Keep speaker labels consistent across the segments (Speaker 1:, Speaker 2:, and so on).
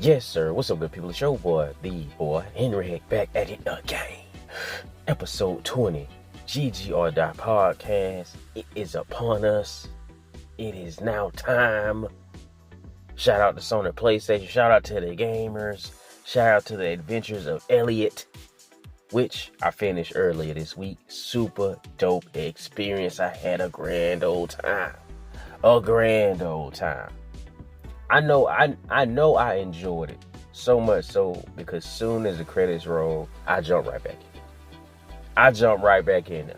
Speaker 1: Yes, sir. What's up, good people? It's your boy, the boy, Henry, back at it again. Episode 20, GGR Podcast. It is upon us. It is now time. Shout out to Sony PlayStation. Shout out to the gamers. Shout out to the Adventures of Elliot, which I finished earlier this week. Super dope experience. I had a grand old time. I know I enjoyed it so much so because soon as the credits roll, I jump right back in there,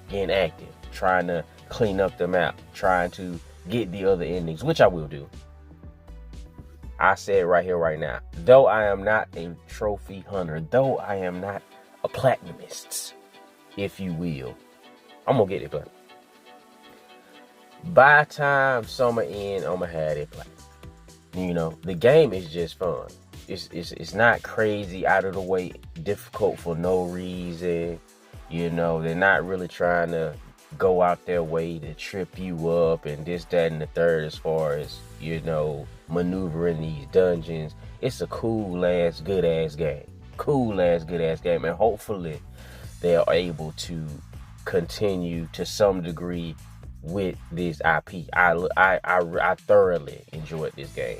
Speaker 1: getting active, trying to clean up the map, trying to get the other endings, which I will do. I say it right here, right now. Though I am not a trophy hunter, though I am not a platinumist, if you will, I'm gonna get it platinum. By the time summer end, I'm gonna have it platinum. You know, the game is just fun. It's not crazy, out of the way, difficult for no reason. You know, they're not really trying to go out their way to trip you up and this, that, and the third as far as, you know, maneuvering these dungeons. It's a cool-ass, good-ass game. And hopefully they're able to continue to some degree with this IP. I thoroughly enjoyed this game.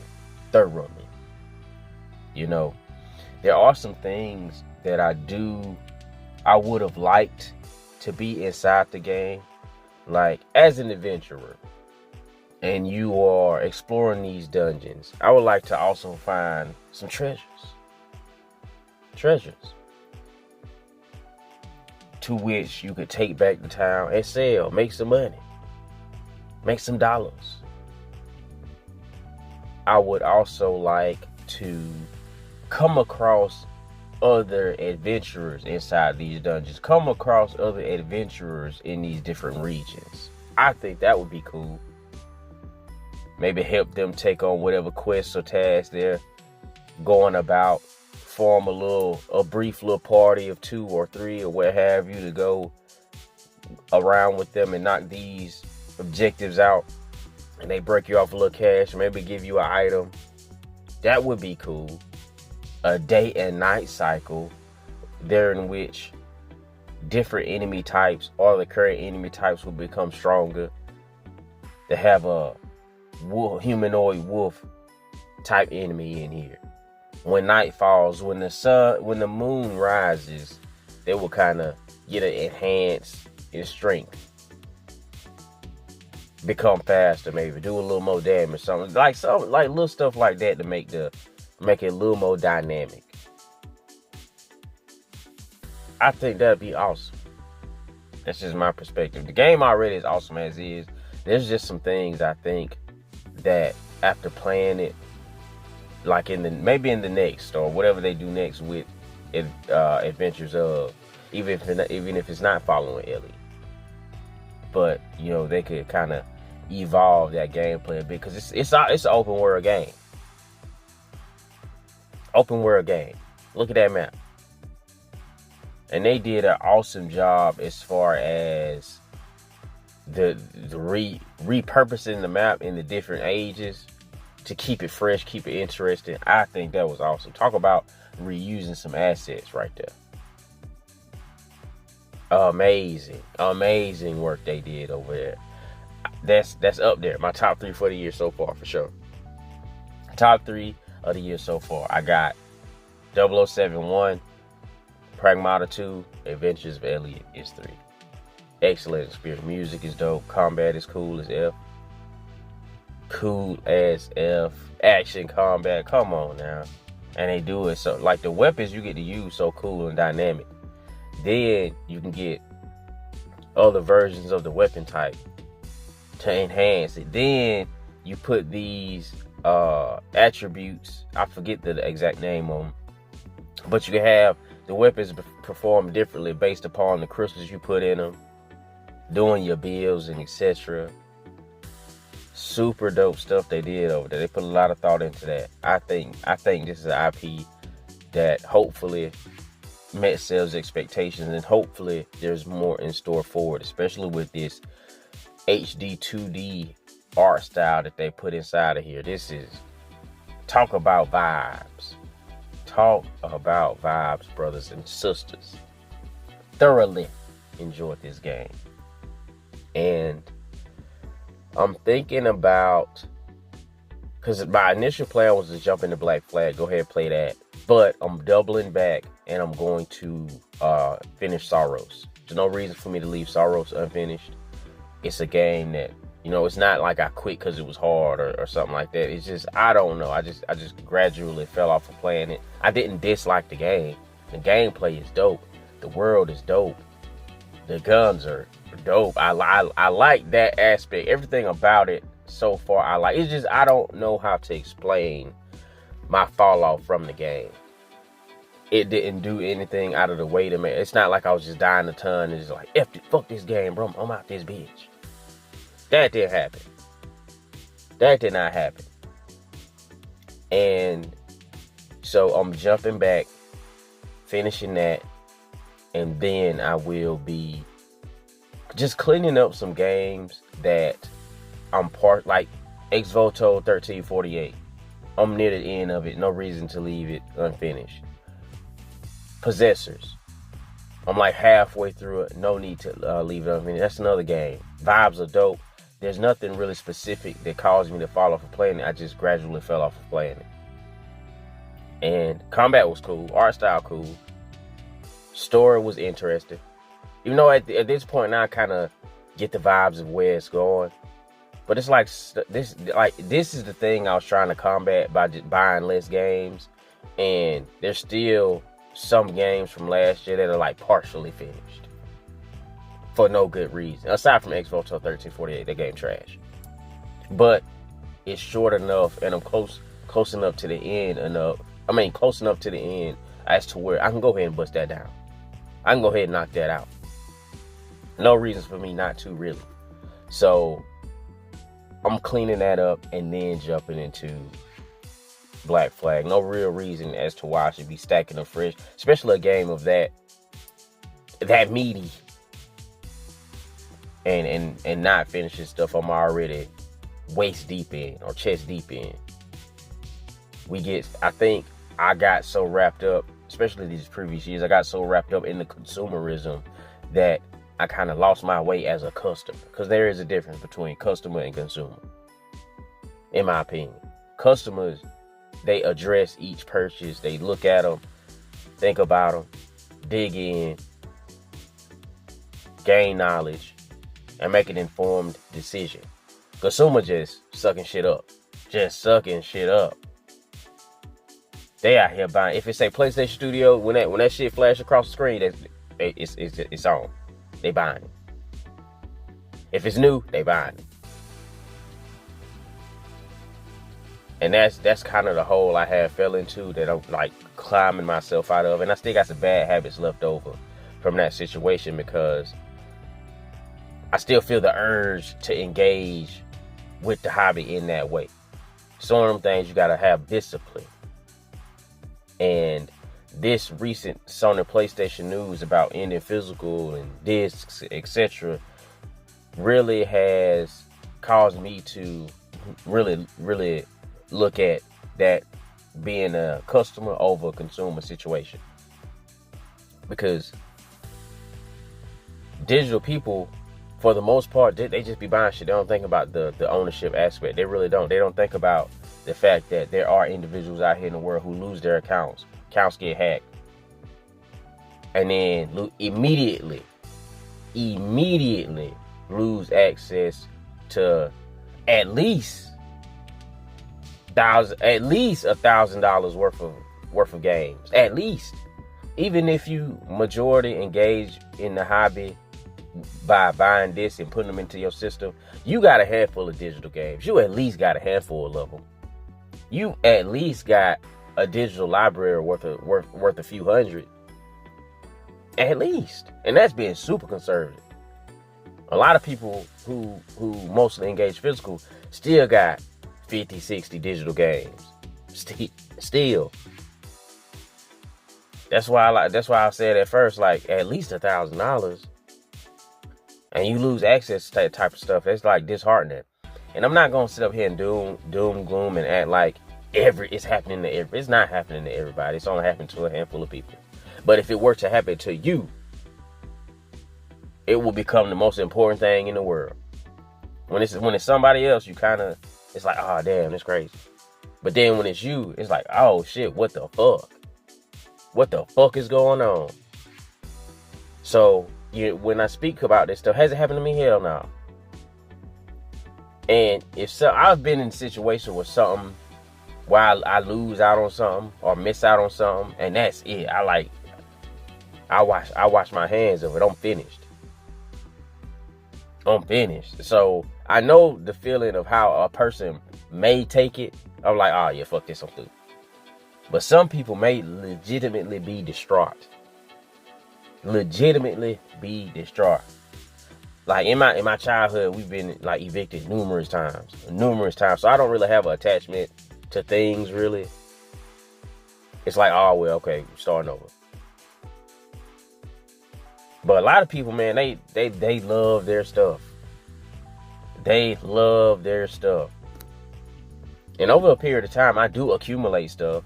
Speaker 1: Thoroughly. You know, there are some things that I would have liked to be inside the game. Like, as an adventurer, and you are exploring these dungeons, I would like to also find some treasures. To which you could take back to town and sell, make some money. Make some dollars. I would also like to come across other adventurers inside these dungeons. Come across other adventurers in these different regions. I think that would be cool. Maybe help them take on whatever quests or tasks they're going about. Form a brief little party of 2 or 3 or what have you to go around with them and knock these objectives out, and they break you off a little cash, maybe give you an item. That would be cool. A day and night cycle there in which different enemy types or the current enemy types will become stronger. They have a humanoid wolf type enemy in here. When night falls, when the moon rises, they will kind of get an enhance in strength. Become faster, maybe do a little more damage, something like little stuff like that to make it a little more dynamic. I think that'd be awesome. That's just my perspective. The game already is awesome as is. There's just some things I think that after playing it, like maybe in the next or whatever they do next with Adventures of, even if it's not following Ellie. But, you know, they could kind of evolve that gameplay a bit, because it's an open world game. Look at that map. And they did an awesome job as far as the repurposing the map in the different ages to keep it fresh, keep it interesting. I think that was awesome. Talk about reusing some assets right there. Amazing work they did over there. That's up there. My top 3 for the year so far, for sure. Top 3 of the year so far. I got 007-1, Pragmata 2, Adventures of Elliot is 3. Excellent experience. Music is dope. Combat is cool as F. Action combat. Come on now. And they do it so, like, the weapons you get to use so cool and dynamic. Then you can get other versions of the weapon type to enhance it. Then you put these attributes, I forget the exact name on them, but you can have the weapons perform differently based upon the crystals you put in them, doing your builds and etc. Super dope stuff they did over there. They put a lot of thought into that. I think this is an IP that hopefully met sales expectations, and hopefully there's more in store for it, especially with this HD 2D art style that they put inside of here. This is talk about vibes. Talk about vibes, brothers and sisters. Thoroughly enjoyed this game. And I'm thinking about, because my initial plan was to jump into Black Flag, go ahead and play that. But I'm doubling back and I'm going to finish Soros. There's no reason for me to leave Soros unfinished. It's a game that, it's not like I quit because it was hard or something like that. It's just, I don't know. I just gradually fell off of playing it. I didn't dislike the game. The gameplay is dope. The world is dope. The guns are dope. I like that aspect. Everything about it so far I like. It's just, I don't know how to explain my fall off from the game. It didn't do anything out of the way to me. It's not like I was just dying a ton and just like, fuck this game, bro. I'm out this bitch. That didn't happen. That did not happen. And so I'm jumping back, finishing that, and then I will be just cleaning up some games that I'm like Ex-Voto 1348. I'm near the end of it. No reason to leave it unfinished. Possessors. I'm like halfway through it. No need to leave it unfinished. That's another game. Vibes are dope. There's nothing really specific that caused me to fall off of playing it. I just gradually fell off of playing it. And combat was cool. Art style cool. Story was interesting. Even though at this point now I kind of get the vibes of where it's going. But it's like this is the thing I was trying to combat by just buying less games. And there's still some games from last year that are like partially finished. For no good reason. Aside from Ex-Voto 1348, that game trash. But it's short enough and I'm close enough to the end close enough to the end as to where I can go ahead and bust that down. I can go ahead and knock that out. No reasons for me not to, really. So I'm cleaning that up and then jumping into Black Flag. No real reason as to why I should be stacking them fresh, especially a game of that meaty and not finishing stuff I'm already waist deep in or chest deep in. I think I got so wrapped up, especially these previous years, I got so wrapped up in the consumerism that I kind of lost my way as a customer. Because there is a difference between customer and consumer, in my opinion. Customers, they address each purchase. They look at them, think about them, dig in, gain knowledge, and make an informed decision. Consumer just sucking shit up. They out here buying. If it's a PlayStation Studio, when that shit flash across the screen, it's on. They buying it. If it's new, they buying it. And that's kind of the hole I have fell into that I'm like climbing myself out of. And I still got some bad habits left over from that situation because I still feel the urge to engage with the hobby in that way. Some of them things you gotta have discipline. And this recent Sony PlayStation news about ending physical and discs, etc., really has caused me to really look at that being a customer over a consumer situation. Because digital people, for the most part, they just be buying shit. They don't think about the ownership aspect. They really don't. They don't think about the fact that there are individuals out here in the world who lose their accounts. Accounts get hacked. And then immediately lose access to at least $1,000 worth of games. At least. Even if you majority engage in the hobby by buying this and putting them into your system, you got a handful of digital games. You at least got a handful of them. You at least got a digital library worth a few hundred. At least. And that's being super conservative. A lot of people who mostly engage physical still got 50, 60 digital games. Still. That's why I said at first, like, at least $1,000. And you lose access to that type of stuff. It's like disheartening. And I'm not gonna sit up here and doom gloom and act like it's happening to it's not happening to everybody. It's only happening to a handful of people. But if it were to happen to you, it will become the most important thing in the world. When it's somebody else, you kind of, it's like, oh damn, it's crazy. But then when it's you, it's like, oh shit, what the fuck? What the fuck is going on? So when I speak about this stuff, has it happened to me? Hell no. And if so, I've been in a situation where something, where I lose out on something or miss out on something, and that's it. I wash my hands of it. I'm finished. So I know the feeling of how a person may take it. I'm like, oh yeah, fuck this, I'm through. But some people may legitimately be distraught. Like in my childhood, we've been like evicted numerous times. So I don't really have an attachment to things really. It's like, oh well, okay, starting over. But a lot of people, man, they love their stuff. They love their stuff. And over a period of time, I do accumulate stuff,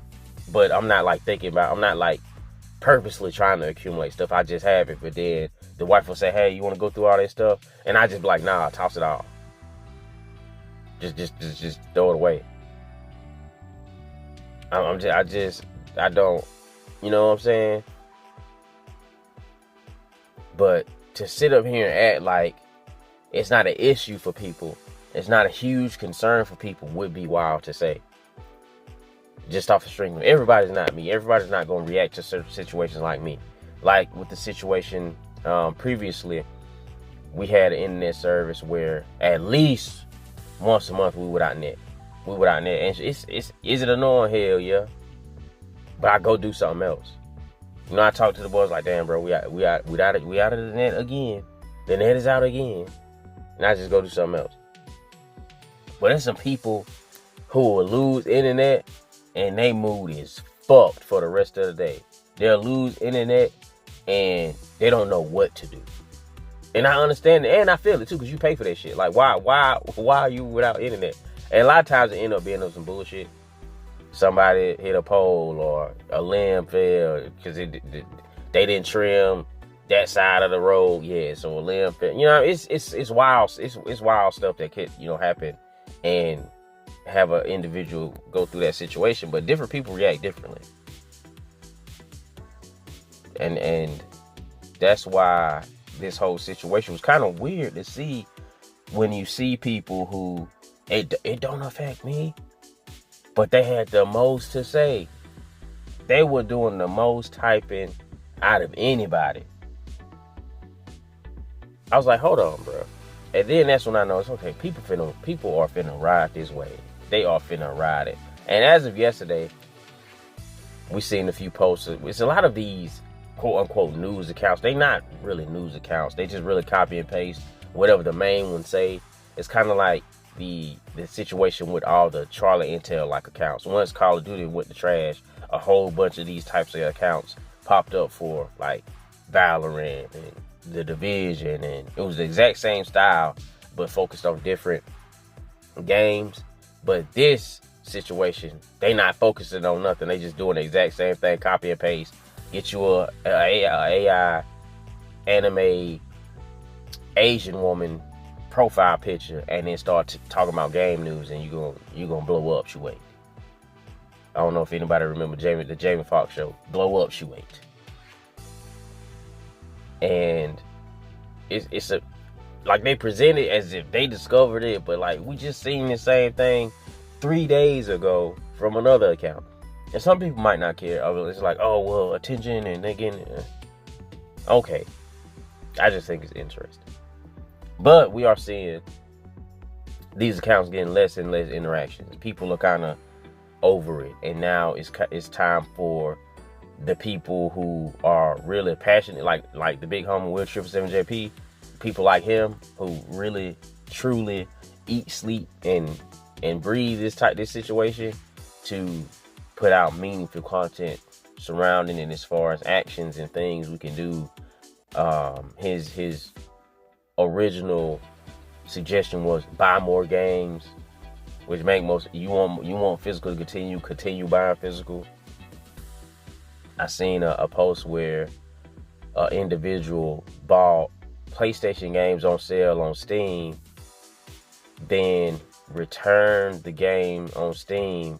Speaker 1: but I'm not like purposely trying to accumulate stuff. I just have it. But then the wife will say, hey, you want to go through all this stuff? And I just be like, nah, toss it all. Just throw it away. I don't, you know what I'm saying? But to sit up here and act like it's not an issue for people, it's not a huge concern for people, would be wild to say. Just off the string. Everybody's not me. Everybody's not going to react to certain situations like me. Like with the situation previously, we had an internet service where at least once a month we without net. And is it annoying? Hell yeah. But I go do something else. You know, I talk to the boys like, damn, bro, we out of the net again. The net is out again. And I just go do something else. But there's some people who will lose internet and they mood is fucked for the rest of the day. They'll lose internet and they don't know what to do. And I understand it, and I feel it too, because you pay for that shit. Like, why are you without internet? And a lot of times it end up being some bullshit. Somebody hit a pole or a limb fell because they didn't trim that side of the road. Yeah, so a limb fell. You know, it's wild. It's wild stuff that could, you know, happen and have an individual go through that situation. But different people react differently, and that's why this whole situation was kind of weird to see when you see people who it don't affect me. But they had the most to say. They were doing the most typing out of anybody. I was like, hold on, bro. And then that's when I know it's okay. People are finna ride this way. They are finna ride it. And as of yesterday, we seen a few posts. It's a lot of these quote unquote news accounts. They not really news accounts. They just really copy and paste whatever the main ones say. It's kind of like the situation with all the Charlie Intel like accounts. Once Call of Duty went to trash, a whole bunch of these types of accounts popped up for like Valorant and The Division, and it was the exact same style but focused on different games. But this situation, they not focusing on nothing. They just doing the exact same thing, copy and paste. Get you a AI anime Asian woman profile picture and then start talking about game news, and you gonna blow up. She wait. I don't know if anybody remember the Jamie Foxx show. Blow up. She wait. And it's a like they present it as if they discovered it, but like we just seen the same thing 3 days ago from another account. And some people might not care. It's like, oh well, attention, and they getting okay. I just think it's interesting. But we are seeing these accounts getting less and less interactions. People are kind of over it. And now it's time for the people who are really passionate, like the big homie Will 777JP, people like him who really, truly eat, sleep, and breathe this situation, to put out meaningful content surrounding it as far as actions and things we can do. His original suggestion was buy more games, which make most you want physical to continue buying physical. I seen a post where an individual bought PlayStation games on sale on Steam, then returned the game on Steam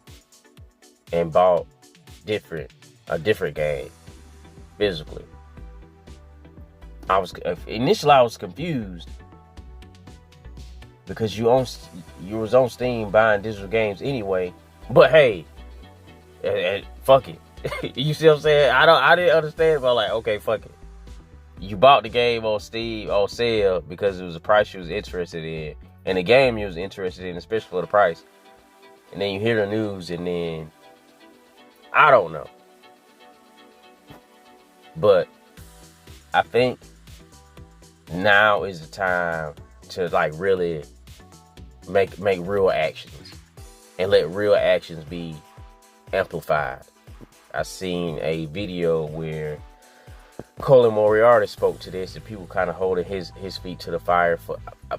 Speaker 1: and bought a different game physically. Initially I was confused because you was on Steam buying digital games anyway. But hey, fuck it. You see what I'm saying? I didn't understand, but like, okay, fuck it. You bought the game on Steam on sale because it was a price you was interested in, and the game you was interested in, especially for the price. And then you hear the news, and then I don't know. But I think now is the time to like really make real actions and let real actions be amplified. I seen a video where Colin Moriarty spoke to this, and people kind of holding his feet to the fire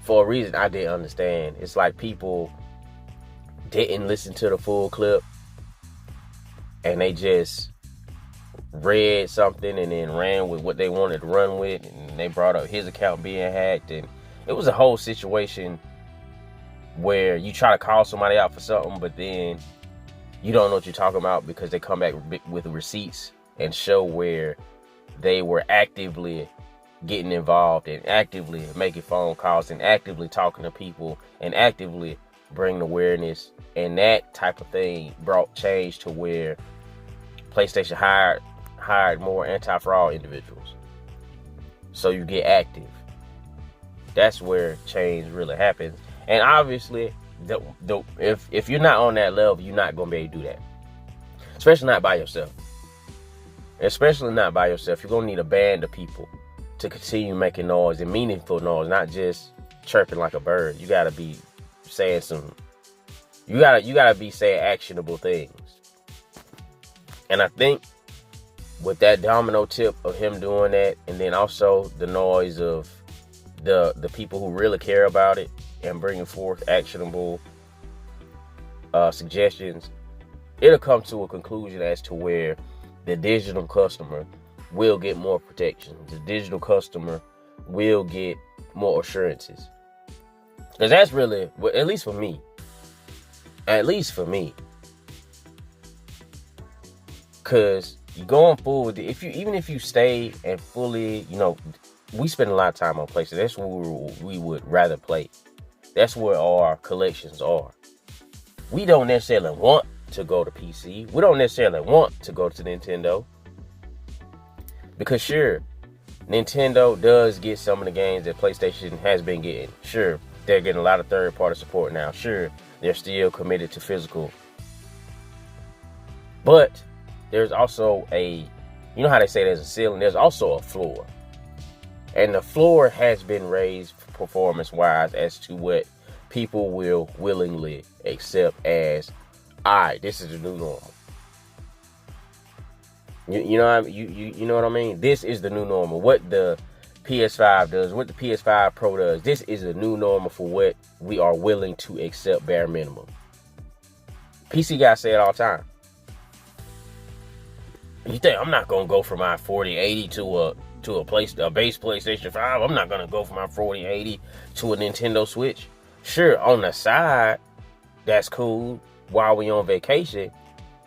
Speaker 1: for a reason I didn't understand. It's like people didn't listen to the full clip, and they just read something and then ran with what they wanted to run with, and they brought up his account being hacked, and it was a whole situation where you try to call somebody out for something, but then you don't know what you're talking about because they come back with receipts and show where they were actively getting involved and actively making phone calls and actively talking to people and actively bringing awareness, and that type of thing brought change to where PlayStation hired more anti-fraud individuals. So you get active. That's where change really happens. And obviously, if you're not on that level, you're not going to be able to do that. Especially not by yourself. Especially not by yourself. You're going to need a band of people to continue making noise and meaningful noise, not just chirping like a bird. You got to be saying you got to be saying actionable things. And I think with that domino tip of him doing that, and then also the noise of the people who really care about it and bringing forth actionable suggestions, it'll come to a conclusion as to where the digital customer will get more protections. The digital customer will get more assurances. Because that's really, at least for me, because going forward, even if you stay and fully, we spend a lot of time on PlayStation. That's where we would rather play. That's where our collections are. We don't necessarily want to go to PC. We don't necessarily want to go to Nintendo. Because sure, Nintendo does get some of the games that PlayStation has been getting. Sure, they're getting a lot of third-party support now. Sure, they're still committed to physical. But there's also you know how they say there's a ceiling? There's also a floor. And the floor has been raised performance-wise as to what people will willingly accept as, all right, this is the new normal. You know what I mean? This is the new normal. What the PS5 does, what the PS5 Pro does, this is the new normal for what we are willing to accept bare minimum. PC guys say it all the time. You think I'm not gonna go from my 4080 to a base PlayStation 5? I'm not gonna go from my 4080 to a Nintendo Switch. Sure, on the side, that's cool while we on vacation.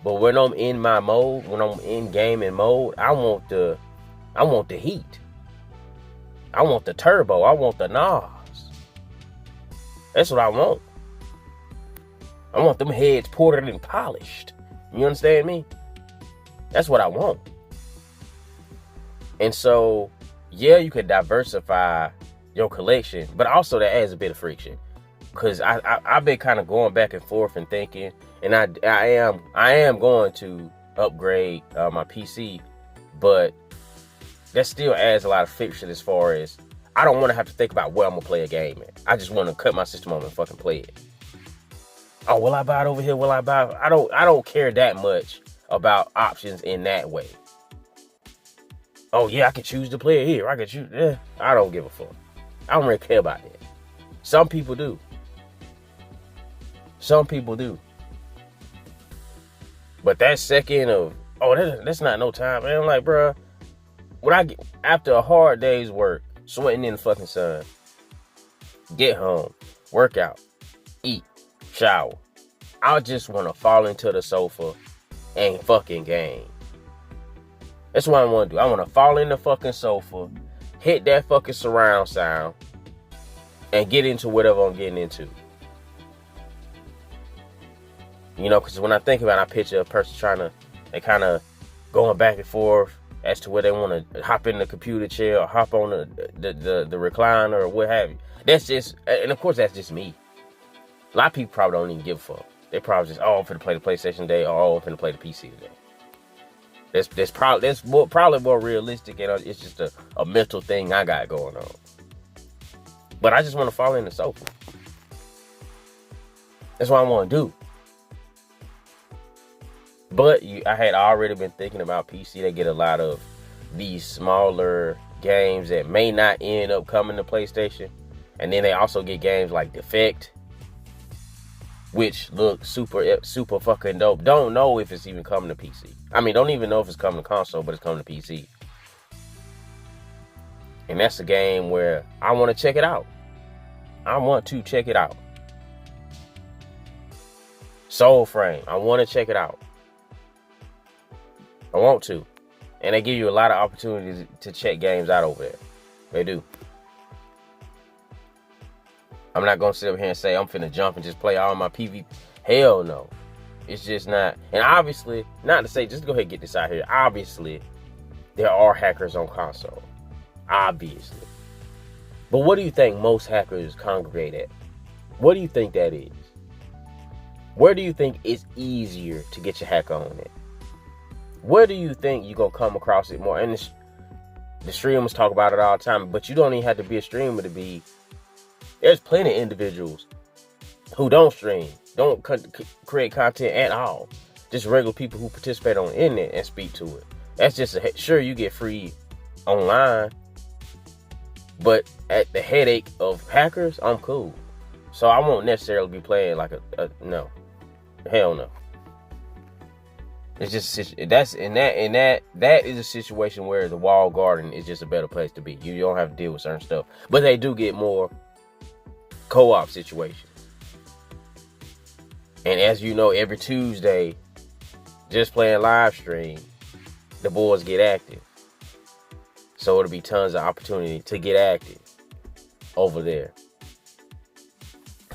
Speaker 1: But when I'm in my mode, when I'm in gaming mode, I want the heat. I want the turbo. I want the NOS. That's what I want. I want them heads ported and polished. You understand me? That's what I want. And so, yeah, you can diversify your collection, but also that adds a bit of friction. Because I've been kind of going back and forth and thinking, and I am going to upgrade my PC, but that still adds a lot of friction as far as I don't want to have to think about where I'm gonna play a game at. I just want to cut my system on and fucking play it. Oh, will I buy it over here? Will I buy it? I don't care that much about options in that way. Oh yeah, I can choose to play it here. I can choose. I don't give a fuck. I don't really care about that. Some people do. Some people do. But that second of, that's not no time, man. I'm like, bruh, when I get after a hard day's work, sweating in the fucking sun, get home, work out, eat, shower, I just want to fall into the sofa and fucking game. That's what I want to do. I want to fall in the fucking sofa, hit that fucking surround sound, and get into whatever I'm getting into. You know, because when I think about it, I picture a person they kind of going back and forth as to where they want to hop in the computer chair or hop on the recliner or what have you. That's just, and of course that's just me. A lot of people probably don't even give a fuck. They probably just, I'm finna play the PlayStation today, or I'm finna play the PC today. That's probably more realistic, and it's just a mental thing I got going on. But I just want to fall in the sofa. That's what I want to do. But I had already been thinking about PC. They get a lot of these smaller games that may not end up coming to PlayStation. And then they also get games like Defect, which look super fucking dope. Don't know if it's even coming to PC. I mean, don't even know if it's coming to console, but it's coming to PC. And that's a game where I want to check it out. I want to check it out. Soul Frame, I want to check it out. I want to. And they give you a lot of opportunities to check games out over there. They do. I'm not going to sit up here and say I'm finna jump and just play all my PvP. Hell no. It's just not. And obviously, not to say, just go ahead and get this out here. Obviously, there are hackers on console. Obviously. But what do you think most hackers congregate at? What do you think that is? Where do you think it's easier to get your hack on it? Where do you think you're going to come across it more? And the streamers talk about it all the time, but you don't even have to be a streamer to be. There's plenty of individuals who don't stream, don't create content at all. Just regular people who participate on the internet and speak to it. That's just sure, you get free online, but at the headache of hackers, I'm cool. So I won't necessarily be playing like no. Hell no. It's just that is a situation where the walled garden is just a better place to be. You don't have to deal with certain stuff, but they do get more co-op situations. And as you know, every Tuesday, just playing live stream, the boards get active. So it'll be tons of opportunity to get active over there.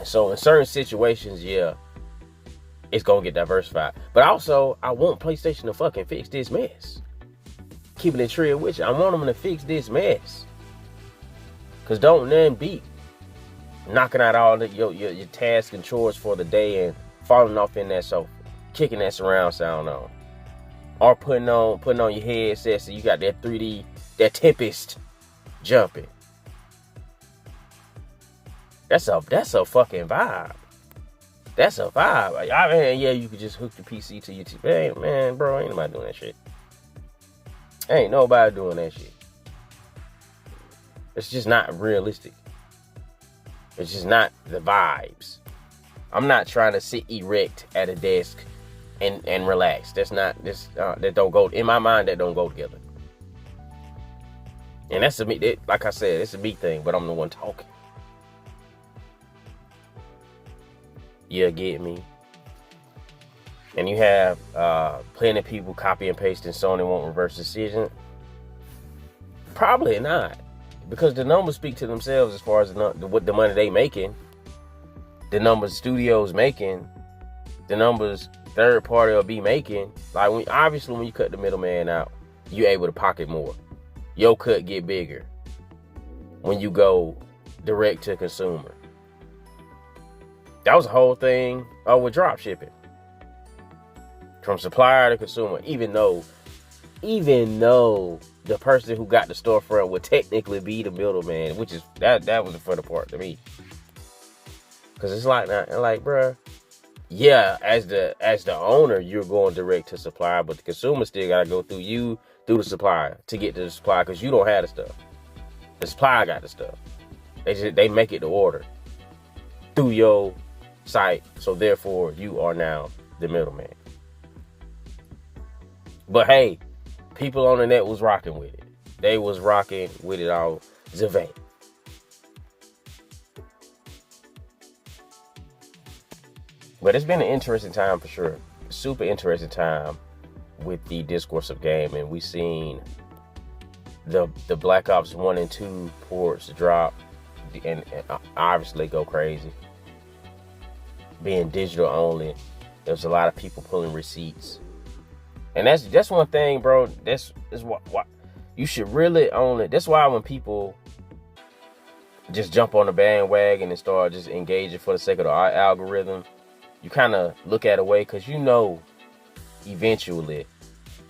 Speaker 1: So in certain situations, yeah, it's gonna get diversified. But also, I want PlayStation to fucking fix this mess. Keeping it real with you, I want them to fix this mess. Cause don't nothing beat knocking out all your tasks and chores for the day and falling off in that sofa, kicking that surround sound on, or putting on your headset so you got that 3D, that Tempest jumping. That's a fucking vibe. That's a vibe. I mean, yeah, you could just hook your PC to your TV. Man, bro, ain't nobody doing that shit. Ain't nobody doing that shit. It's just not realistic. It's just not the vibes. I'm not trying to sit erect at a desk and relax. That's not this. That don't go in my mind. That don't go together. And that's like I said, it's a me thing. But I'm the one talking. You get me? And you have plenty of people copy and paste and Sony won't reverse decision. Probably not. Because the numbers speak to themselves as far as what the money they making. The numbers studios making. The numbers third party will be making. Like obviously when you cut the middleman out, you're able to pocket more. Your cut get bigger when you go direct to consumer. That was the whole thing with drop shipping. From supplier to consumer, even though the person who got the storefront would technically be the middleman, which is that was the funny part to me. Cause it's like, bruh, yeah, as the owner, you're going direct to supplier, but the consumer still gotta go through the supplier to get to the supplier, cause you don't have the stuff. The supplier got the stuff. They make it to order through your site, so therefore you are now the middleman. But hey, people on the net was rocking with it. They was rocking with it all the way. But it's been an interesting time for sure. Super interesting time with the discourse of gaming. We seen the Black Ops 1 and 2 ports drop and obviously go crazy. Being digital only, there's a lot of people pulling receipts. And that's one thing, bro. That's what you should really own it. That's why when people just jump on the bandwagon and start just engaging for the sake of the algorithm, you kind of look at it away, because you know eventually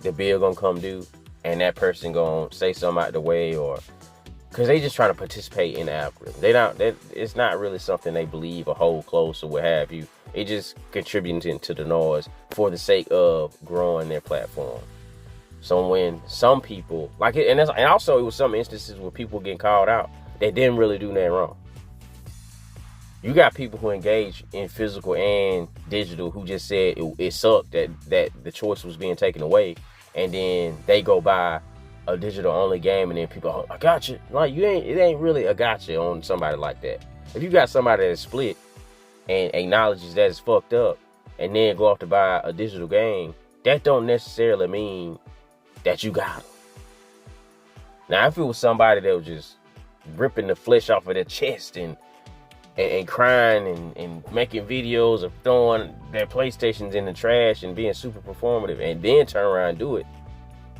Speaker 1: the bill gonna come due and that person gonna say something out the way, or because they just trying to participate in the algorithm. It's not really something they believe or hold close or what have you. It just contributing to the noise for the sake of growing their platform. So when some people like it, and also it was some instances where people getting called out, they didn't really do nothing wrong. You got people who engage in physical and digital who just said it sucked that the choice was being taken away, and then they go buy a digital only game, and then people, oh, I got you. Like, it ain't really a gotcha on somebody like that. If you got somebody that's split and acknowledges that it's fucked up, and then go off to buy a digital game, that don't necessarily mean that you got them. Now, if it was somebody that was just ripping the flesh off of their chest and crying and making videos of throwing their PlayStations in the trash and being super performative and then turn around and do it,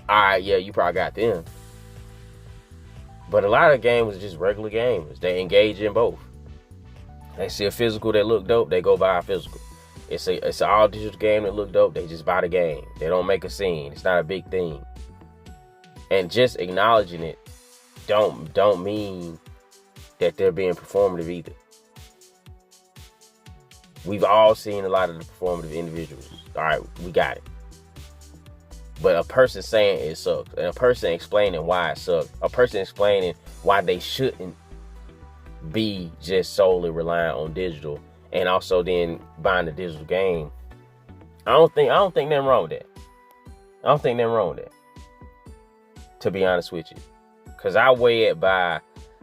Speaker 1: all right, yeah, you probably got them. But a lot of gamers are just regular gamers. They engage in both. They see a physical that look dope, they go buy a physical. It's an all digital game that look dope, they just buy the game. They don't make a scene. It's not a big thing. And just acknowledging it don't mean that they're being performative either. We've all seen a lot of the performative individuals. All right, we got it. But a person saying it sucks, and a person explaining why it sucks, a person explaining why they shouldn't be just solely relying on digital and also then buying the digital game. I don't think nothing wrong with that. I don't think nothing wrong with that, to be honest with you. Because I weigh it by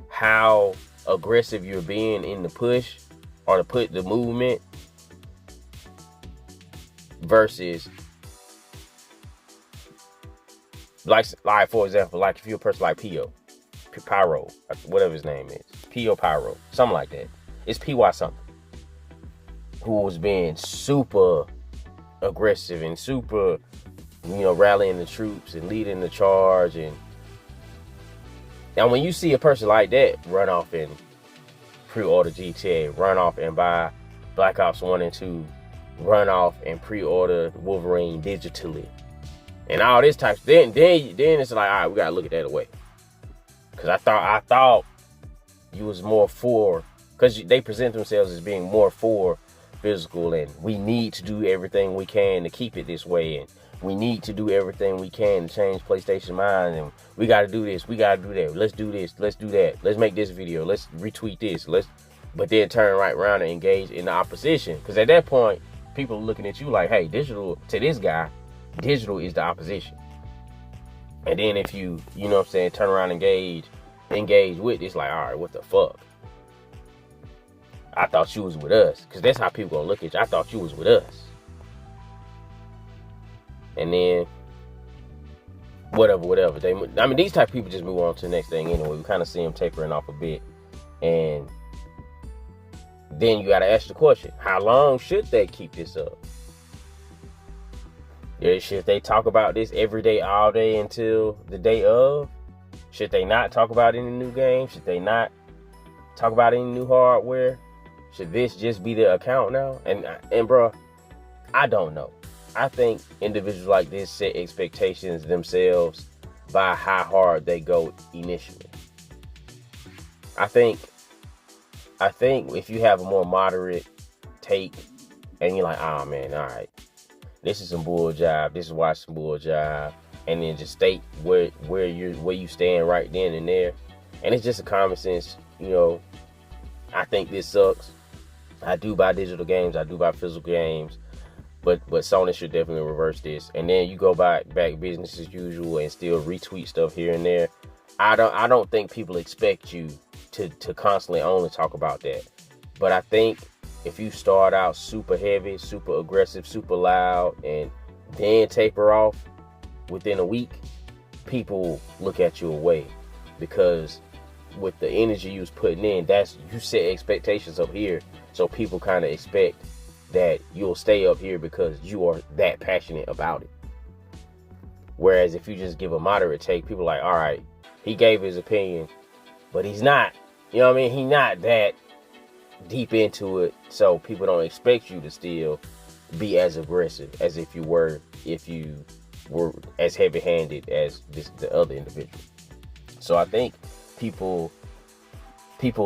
Speaker 1: how aggressive you're being in the push or to put the movement versus like for example, like if you're a person like Pyro, whatever his name is, Pyro, something like that. It's PY something, who was being super aggressive and super, rallying the troops and leading the charge. And now when you see a person like that run off and pre-order GTA, run off and buy Black Ops 1 and 2, run off and pre-order Wolverine digitally, and all this type, then it's like, all right, we gotta look at that away. Because I thought you was more for, because they present themselves as being more for physical, and we need to do everything we can to keep it this way, and we need to do everything we can to change PlayStation mind, and we got to do this, we got to do that, let's do this, let's do that, let's make this video, let's retweet this, but then turn right around and engage in the opposition. Because at that point, people are looking at you like, hey, digital, to this guy, digital is the opposition. And then if you turn around and engage with, it's like, all right, what the fuck? I thought you was with us. Because that's how people gonna look at you. I thought you was with us. And then whatever. These type of people just move on to the next thing anyway. We kind of see them tapering off a bit. And then you gotta ask the question, how long should they keep this up? Should they talk about this every day, all day until the day of? Should they not talk about any new games? Should they not talk about any new hardware? Should this just be their account now? And bro, I don't know. I think individuals like this set expectations themselves by how hard they go initially. I think if you have a more moderate take and you're like, oh man, all right, this is some bull jive, this is why some bull jive, and then just state where you stand right then and there, and it's just a common sense, I think this sucks, I do buy digital games. I do buy physical games. But Sony should definitely reverse this. And then you go back business as usual and still retweet stuff here and there. I don't think people expect you to constantly only talk about that. But I think if you start out super heavy, super aggressive, super loud, and then taper off within a week, people look at you away. Because with the energy you was putting in, you set expectations up here. So people kind of expect that you'll stay up here because you are that passionate about it. Whereas if you just give a moderate take, people are like, all right, he gave his opinion, but he's not, you know what I mean? He's not that deep into it. So people don't expect you to still be as aggressive as if you were as heavy-handed as the other individual. So I think people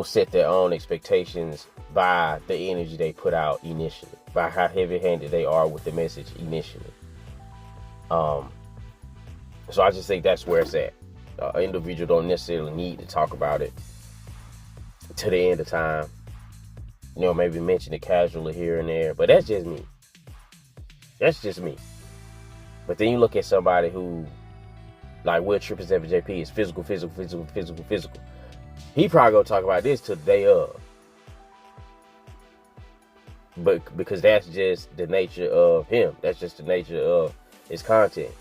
Speaker 1: set their own expectations by the energy they put out initially, by how heavy-handed they are with the message initially. So I just think that's where it's at. An individual don't necessarily need to talk about it to the end of time. You know, maybe mention it casually here and there, but that's just me. That's just me. But then you look at somebody who, like Will Trippers FJP, is physical. He probably gonna talk about this till the day of. But because that's just the nature of him. That's just the nature of his content.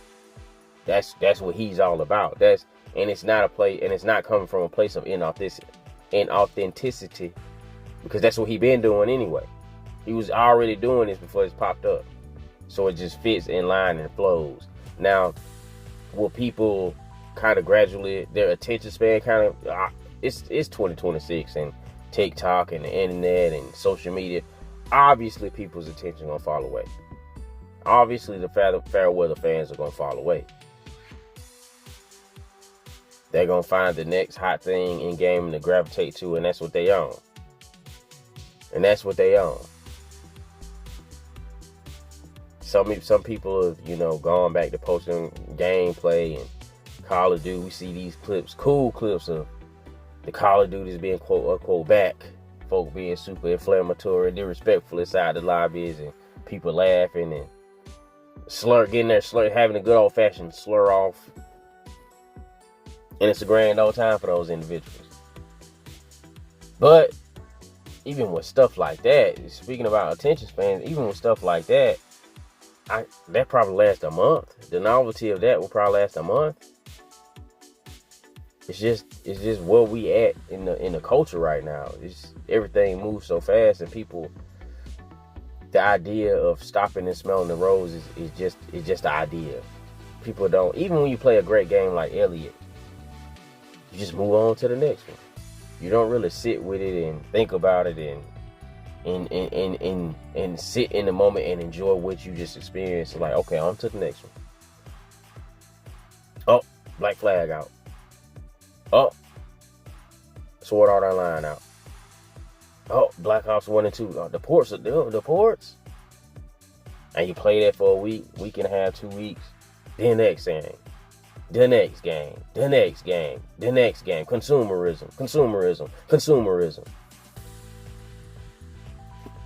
Speaker 1: That's what he's all about. And it's not coming from a place of inauthenticity, because that's what he been doing anyway. He was already doing this before this popped up. So it just fits in line and flows. Now, will people kind of gradually, their attention span kind of, it's 2026 and TikTok and the internet and social media. Obviously, people's attention gonna fall away. Obviously, the fair weather fans are gonna fall away. They're gonna find the next hot thing in game to gravitate to, and that's what they own. Some people have, gone back to posting gameplay and Call of Duty. We see these cool clips of the Call of Duty being quote unquote back. Folk being super inflammatory, disrespectful inside the lobbies, and people laughing and getting their slur, having a good old fashioned slur off. And it's a grand old time for those individuals. But even with stuff like that, speaking about attention spans, even with stuff like that, that probably lasts a month. The novelty of that will probably last a month. It's just where we at in the culture right now. Everything moves so fast, and people, the idea of stopping and smelling the roses is just the idea. People don't, even when you play a great game like Elliot, you just move on to the next one. You don't really sit with it and think about it and sit in the moment and enjoy what you just experienced. It's like, okay, on to the next one. Oh, Black Flag out. Oh, Sword Art Online out. Oh, Black Ops 1 and 2. Oh, the ports. And you play that for a week and a half, 2 weeks. Then next game. The next game. Consumerism.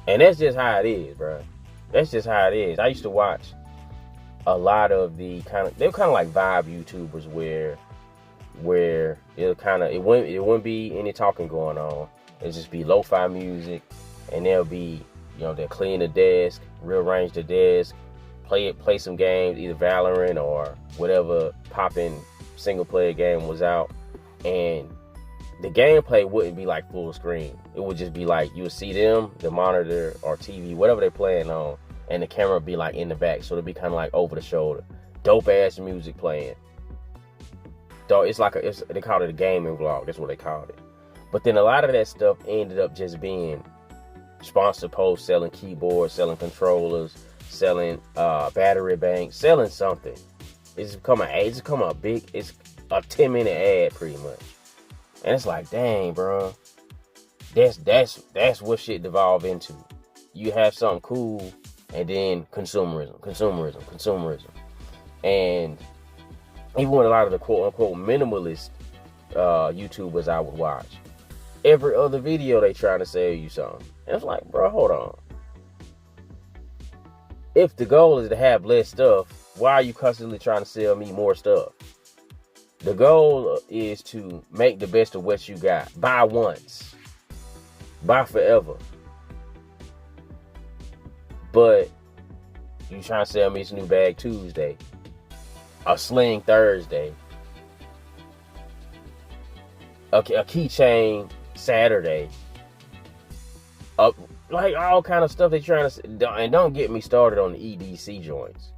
Speaker 1: And that's just how it is, bro. That's just how it is. I used to watch a lot of they're kind of like vibe YouTubers where it wouldn't be any talking going on. It'd just be lo-fi music, and there'll be, they'll clean the desk, rearrange the desk, play some games, either Valorant or whatever popping single player game was out, and the gameplay wouldn't be like full screen. It would just be like, you would see them, the monitor or TV, whatever they're playing on, and the camera would be like in the back, so it'd be kind of like over the shoulder. Dope ass music playing. So they called it a gaming vlog. That's what they called it. But then a lot of that stuff ended up just being sponsor posts, selling keyboards, selling controllers, selling battery banks, selling something. It's become a 10-minute ad pretty much. And it's like, dang, bro. That's what shit devolve into. You have something cool, and then consumerism. And even with a lot of the quote unquote minimalist YouTubers I would watch, Every other video they trying to sell you something. And it's like, bro, hold on. If the goal is to have less stuff, why are you constantly trying to sell me more stuff? The goal is to make the best of what you got. Buy once. Buy forever. But you trying to sell me this new bag Tuesday, a sling Thursday, a keychain Saturday, like all kind of stuff they trying to. And don't get me started on the EDC joints.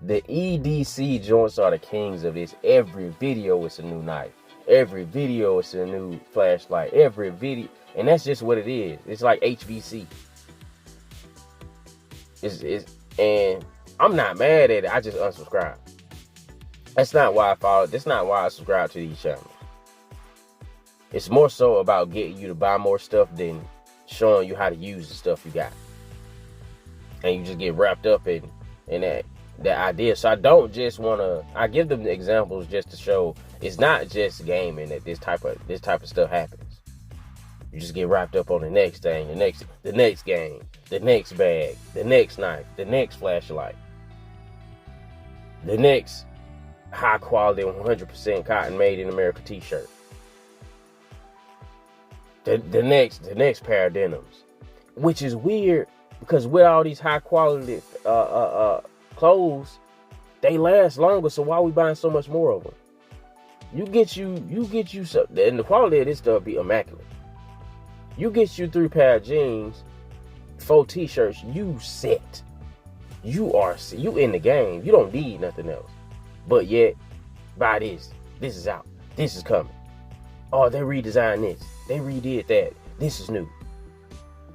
Speaker 1: The EDC joints are the kings of this. Every video is a new knife. Every video is a new flashlight. Every video, and that's just what it is. It's like HVC. And I'm not mad at it. I just unsubscribe. That's not why I follow. That's not why I subscribe to these channels. It's more so about getting you to buy more stuff than showing you how to use the stuff you got. And you just get wrapped up in that idea. So I don't just want to. I give them examples just to show it's not just gaming that this type of stuff happens. You just get wrapped up on the next thing, the next game, the next bag, the next knife, the next flashlight, the next high quality 100% cotton made in America t-shirt, the next pair of denims, which is weird because with all these high quality clothes, they last longer. So why are we buying so much more of them? You get you some, and the quality of this stuff be immaculate. You get you 3 pair of jeans, 4 t-shirts, you set. You in the game. You don't need nothing else. But yet, buy this. This is out. This is coming. Oh, they redesigned this. They redid that. This is new.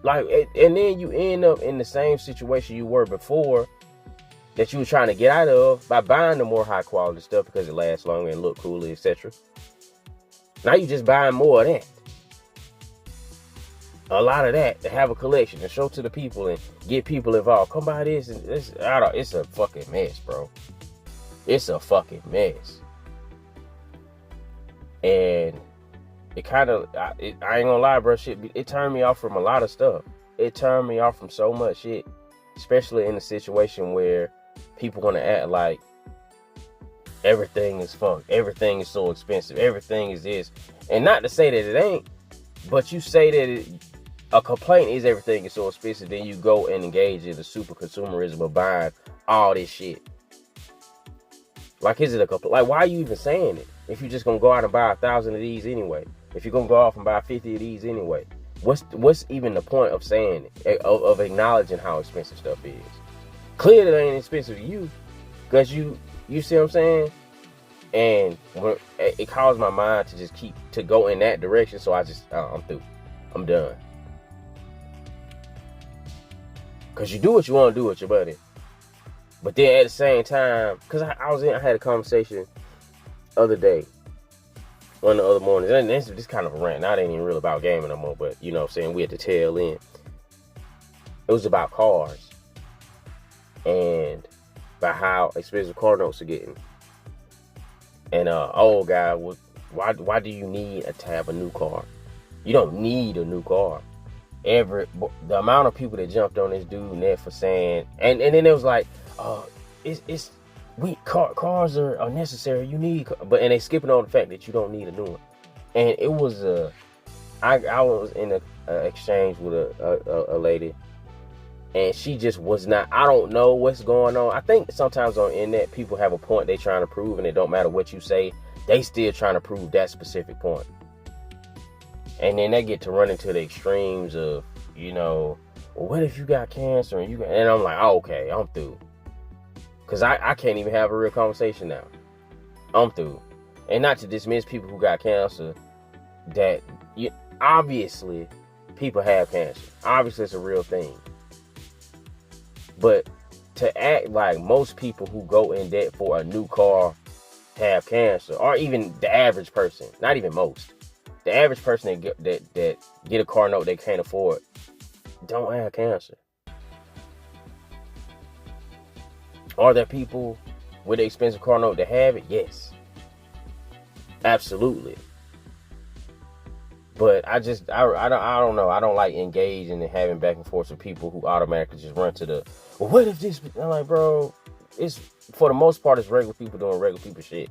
Speaker 1: Like, and then you end up in the same situation you were before that you were trying to get out of by buying the more high quality stuff because it lasts longer and look cooler, etc. Now you just buying more of that. A lot of that to have a collection and show to the people and get people involved. Come buy this and this. It's a fucking mess, bro. It's a fucking mess. And it kind of, I ain't gonna lie, bro. It turned me off from a lot of stuff. It turned me off from so much shit, especially in a situation where people want to act like everything is fun. Everything is so expensive. Everything is this, and not to say that it ain't, but you say that a complaint is everything is so expensive, then you go and engage in the super consumerism of buying all this shit. Like, is it a complaint? Like, why are you even saying it? If you're just gonna go out and buy 1,000 of these anyway, if you're gonna go off and buy 50 of these anyway, what's even the point of saying it, of acknowledging how expensive stuff is? Clearly, it ain't expensive to you, because you see what I'm saying? And it caused my mind to just keep to go in that direction. So I'm through. I'm done. Because you do what you want to do with your money. But then at the same time, because I had a conversation other day, one of the other mornings, and this kind of a rant. Now it ain't even real about gaming no more, but you know what I'm saying, we at the tail end. It was about cars and about how expensive car notes are getting. And old guy was, why do you need to have a new car? You don't need a new car. The amount of people that jumped on this dude net for saying, and then it was like, cars are necessary. You need, and they skipping on the fact that you don't need a new one. And it was I was in an exchange with a lady, and she just was not. I don't know what's going on. I think sometimes on the internet people have a point they trying to prove, and it don't matter what you say, they still trying to prove that specific point. And then they get to run into the extremes of, well, what if you got cancer and I'm like, oh, okay, I'm through. Because I can't even have a real conversation now. I'm through. And not to dismiss people who got cancer, that obviously people have cancer. Obviously it's a real thing. But to act like most people who go in debt for a new car have cancer, or even the average person, not even most. The average person that get a car note they can't afford don't have cancer. Are there people with an expensive car note that have it? Yes. Absolutely. But I don't know. I don't like engaging and having back and forth with people who automatically just run to the, well, what if this? I'm like, bro, it's for the most part, it's regular people doing regular people shit.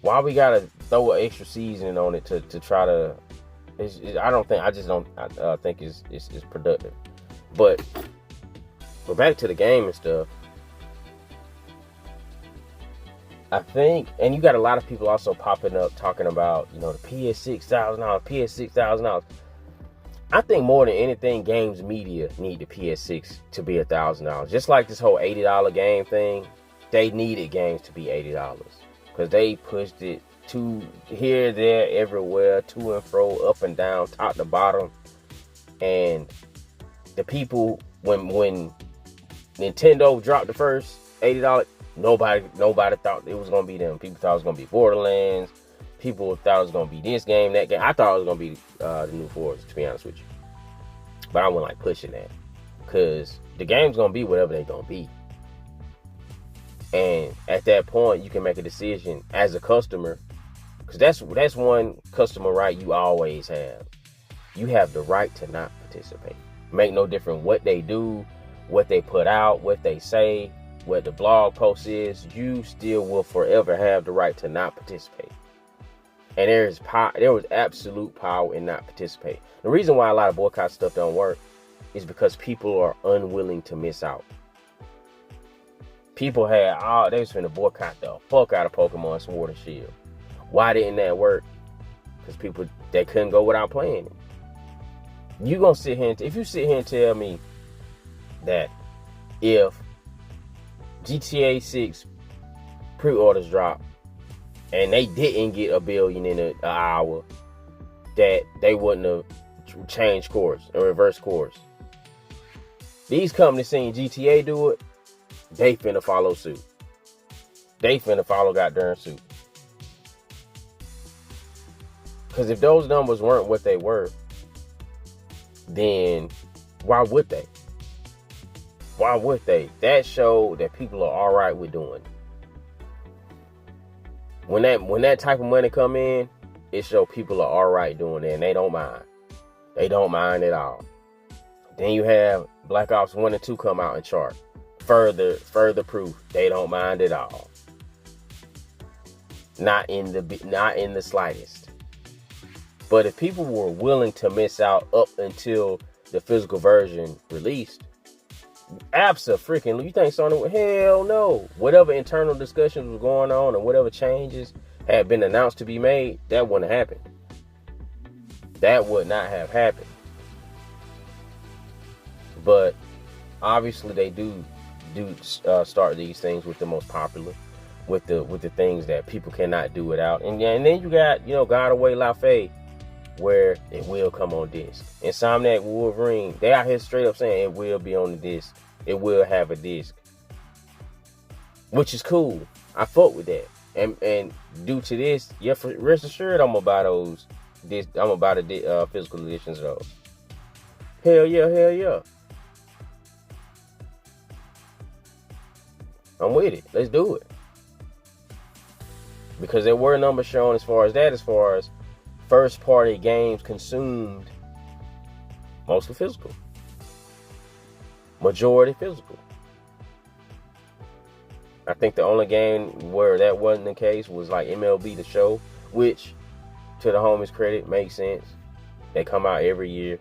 Speaker 1: Why we gotta throw an extra seasoning on it to try to? I just don't think it's productive. But back to the game and stuff. I think, and you got a lot of people also popping up talking about, the PS6 $1,000, PS6 $1,000. I think more than anything, games media need the PS6 to be $1,000. Just like this whole $80 game thing, they needed games to be $80 because they pushed it to here, there, everywhere, to and fro, up and down, top to bottom, and the people when Nintendo dropped the first $80. Nobody thought it was gonna be them. People thought it was gonna be Borderlands. People thought it was gonna be this game, that game. I thought it was gonna be the new Forza, to be honest with you. But I wasn't like pushing that, cause the game's gonna be whatever they're gonna be. And at that point, you can make a decision as a customer, cause that's one customer right you always have. You have the right to not participate. Make no difference what they do, what they put out, what they say, what the blog post is, you still will forever have the right to not participate. And there was absolute power in not participating. The reason why a lot of boycott stuff don't work is because people are unwilling to miss out. People they was finna boycott the fuck out of Pokemon Sword and Shield. Why didn't that work? Because they couldn't go without playing it. You gonna sit here if you sit here and tell me that if GTA 6 pre-orders drop and they didn't get 1 billion in an hour, that they wouldn't have changed course or reversed course. These companies seeing GTA do it, they finna follow suit. They finna follow goddamn suit. Because if those numbers weren't what they were, then why would they? Why would they? That showed that people are all right with doing. When that type of money come in, it showed people are all right doing it, and they don't mind. They don't mind at all. Then you have Black Ops 1 and 2 come out and chart. Further proof they don't mind at all. Not in the slightest. But if people were willing to miss out up until the physical version released, absolutely. You think Sony would? Hell no. Whatever internal discussions was going on and whatever changes had been announced to be made, that wouldn't happen. That would not have happened. But obviously they do start these things with the most popular, with the things that people cannot do without. And then you got, God Away La Fay, where it will come on disc. Insomniac Wolverine, they out here straight up saying it will be on the disc. It will have a disc, which is cool. I fuck with that. And due to this, rest assured, I'm gonna buy those. I'm gonna buy the physical editions of those. Hell yeah. I'm with it. Let's do it. Because there were numbers shown as far as first party games consumed, mostly physical. Majority physical. I think the only game where that wasn't the case was like MLB The Show, which, to the homies' credit, makes sense. They come out every year.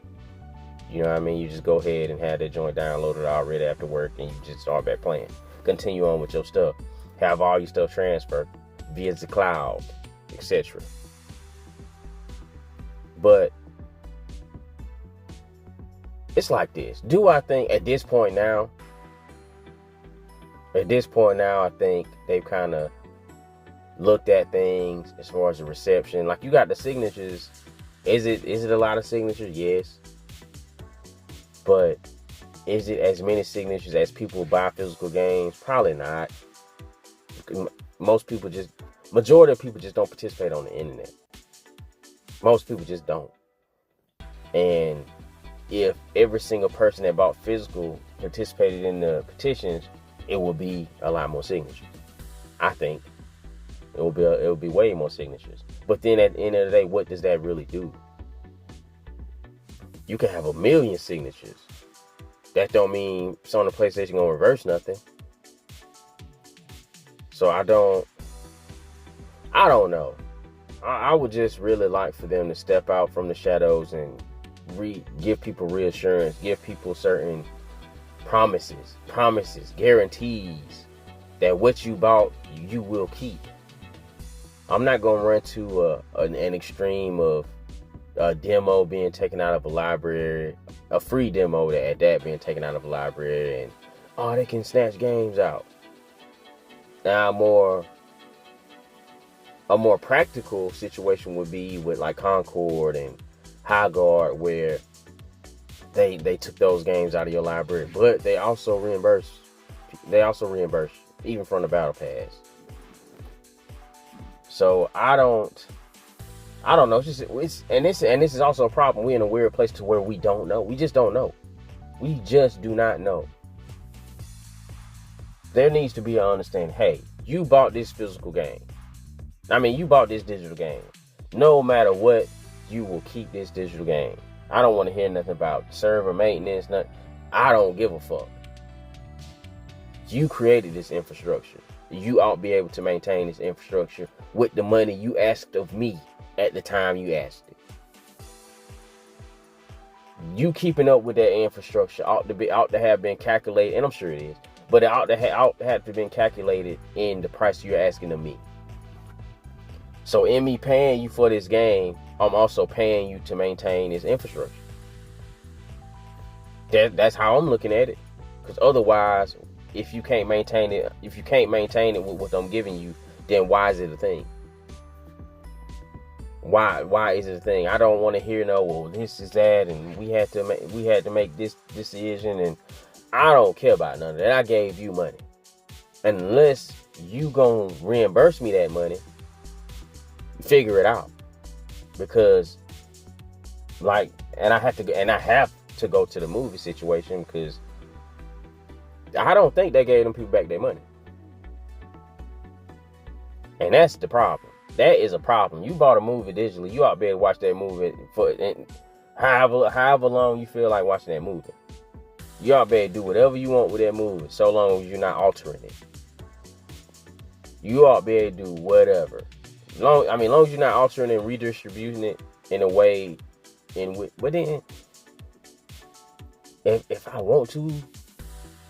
Speaker 1: You know what I mean? You just go ahead and have that joint downloaded already after work and you just start back playing. Continue on with your stuff. Have all your stuff transferred via the cloud, etc. But it's like this. Do I think at this point now, I think they've kind of looked at things as far as the reception. Like, you got the signatures. Is it a lot of signatures? Yes. But is it as many signatures as people buy physical games? Probably not. Majority of people just don't participate on the internet. Most people just don't. And if every single person that bought physical participated in the petitions, it would be a lot more signatures. I think it will be way more signatures. But then at the end of the day, what does that really do? You can have 1 million signatures. That don't mean Sony PlayStation gonna reverse nothing. So I don't know. I would just really like for them to step out from the shadows and give people reassurance, give people certain promises, guarantees that what you bought, you will keep. I'm not going to run to an extreme of a demo being taken out of a library, a free demo at that being taken out of a library, and they can snatch games out. Now, a more practical situation would be with like Concord and Highguard, where they took those games out of your library, but they also reimburse even from the battle pass. So I don't know. This is also a problem. We're in a weird place to where we don't know. We just don't know. We just do not know. There needs to be an understanding. Hey, you bought this physical game. You bought this digital game. No matter what, you will keep this digital game. I don't want to hear nothing about server maintenance. Nothing. I don't give a fuck. You created this infrastructure. You ought to be able to maintain this infrastructure with the money you asked of me at the time you asked it. You keeping up with that infrastructure ought to have been calculated, and I'm sure it is, but it ought to have been calculated in the price you're asking of me. So in me paying you for this game, I'm also paying you to maintain this infrastructure. That's how I'm looking at it. Because otherwise, if you can't maintain it with what I'm giving you, then why is it a thing? Why is it a thing? I don't want to hear this is that, and we had to make this decision, and I don't care about none of that. I gave you money. Unless you gonna reimburse me that money, figure it out. Because and I have to go to the movie situation, because I don't think they gave them people back their money. And that's the problem. That is a problem. You bought a movie digitally, you ought to be able to watch that movie for however long you feel like watching that movie. You ought to be able to do whatever you want with that movie, so long as you're not altering it. You ought to be able to do whatever. Long as you're not altering and redistributing it in a way but then if I want to,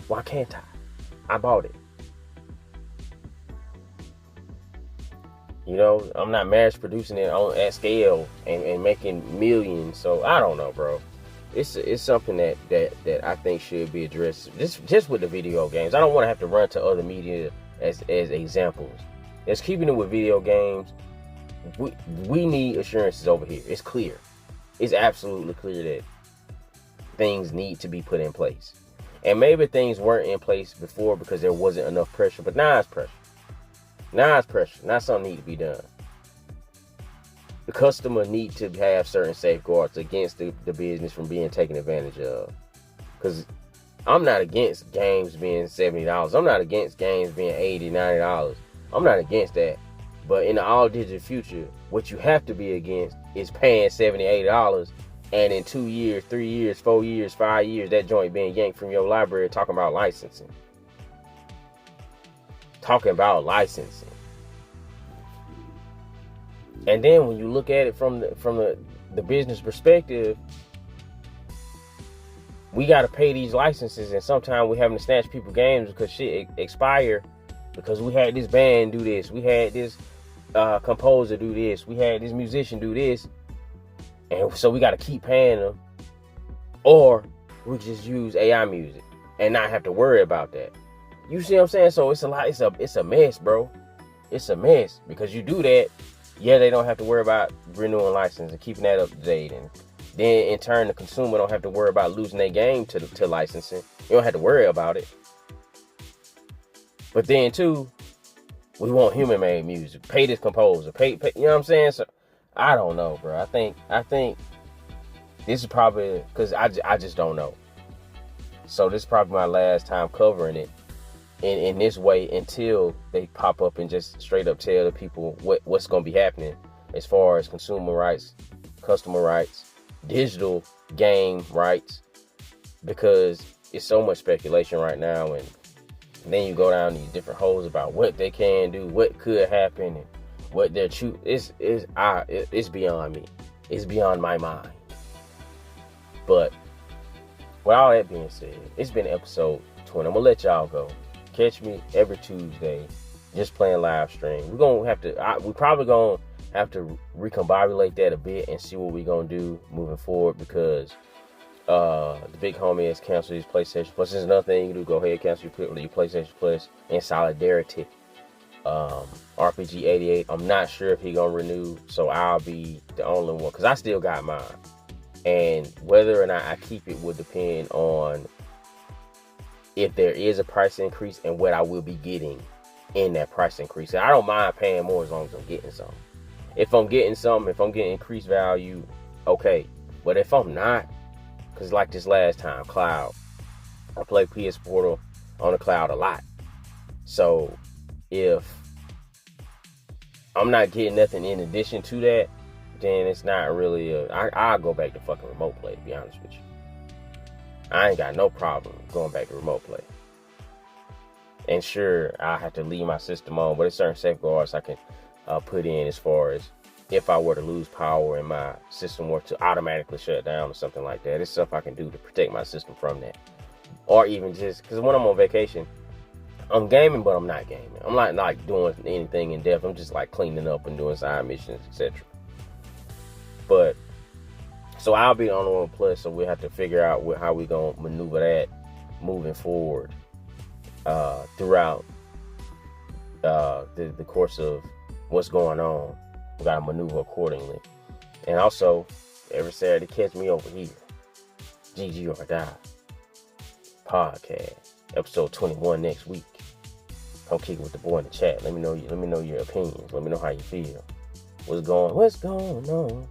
Speaker 1: why can't I? I bought it. I'm not mass producing it at scale and making millions. So I don't know, bro. It's something that I think should be addressed. Just with the video games. I don't want to have to run to other media as examples. It's keeping it with video games. We need assurances over here. It's clear. It's absolutely clear that things need to be put in place. And maybe things weren't in place before because there wasn't enough pressure, but now it's pressure. Now something needs to be done. The customer needs to have certain safeguards against the business from being taken advantage of. Because I'm not against games being $70. I'm not against games being $80, $90. I'm not against that. But in the all digital future, what you have to be against is paying $70, $80, and in 2 years, 3 years, 4 years, 5 years, that joint being yanked from your library talking about licensing. And then when you look at it from the business perspective, we got to pay these licenses, and sometimes we're having to snatch people games because shit expire, because we had this band do this, we had this composer do this, we had this musician do this, and so we got to keep paying them, or we just use AI music and not have to worry about that. You see what I'm saying? So it's a mess, bro. It's a mess, because you do that, they don't have to worry about renewing license and keeping that up to date, and then in turn the consumer don't have to worry about losing their game to licensing. You don't have to worry about it. But then too, we want human made music. Pay this composer. Pay. You know what I'm saying? So I don't know, bro. I think this is probably because I just don't know. So this is probably my last time covering it in this way until they pop up and just straight up tell the people what's gonna be happening as far as consumer rights, customer rights, digital game rights, because it's so much speculation right now. And then you go down these different holes about what they can do, what could happen, and what they're choosing. It's beyond me. It's beyond my mind. But with all that being said, it's been episode 20. I'm gonna let y'all go. Catch me every Tuesday, just playing live stream. We're probably gonna have to recombobulate that a bit and see what we're gonna do moving forward, because the big homie has canceled his PlayStation Plus. There's nothing you can do. Go ahead, cancel your PlayStation Plus in solidarity. RPG 88, I'm not sure if he gonna renew, so I'll be the only one, because I still got mine. And whether or not I keep it will depend on if there is a price increase and what I will be getting in that price increase. And I don't mind paying more as long as I'm getting something. If I'm getting something, if I'm getting increased value, okay. But if I'm not, because like this last time, cloud, I play PS Portal on the cloud a lot. So if I'm not getting nothing in addition to that, then it's not really I'll go back to fucking remote play, to be honest with you. I ain't got no problem going back to remote play. And sure, I have to leave my system on, but there's certain safeguards I can put in, as far as if I were to lose power and my system were to automatically shut down or something like that. It's stuff I can do to protect my system from that. Or even just, because when I'm on vacation, I'm gaming, but I'm not gaming. I'm not like doing anything in depth. I'm just like cleaning up and doing side missions, etc. But so I'll be on One Plus, so we'll have to figure out how we gonna maneuver that moving forward throughout the course of what's going on. We gotta maneuver accordingly. And also, every Saturday, catch me over here, GG or Die podcast, episode 21 next week. Come kick it with the boy in the chat. Let me know your opinions. Let me know how you feel. What's going on?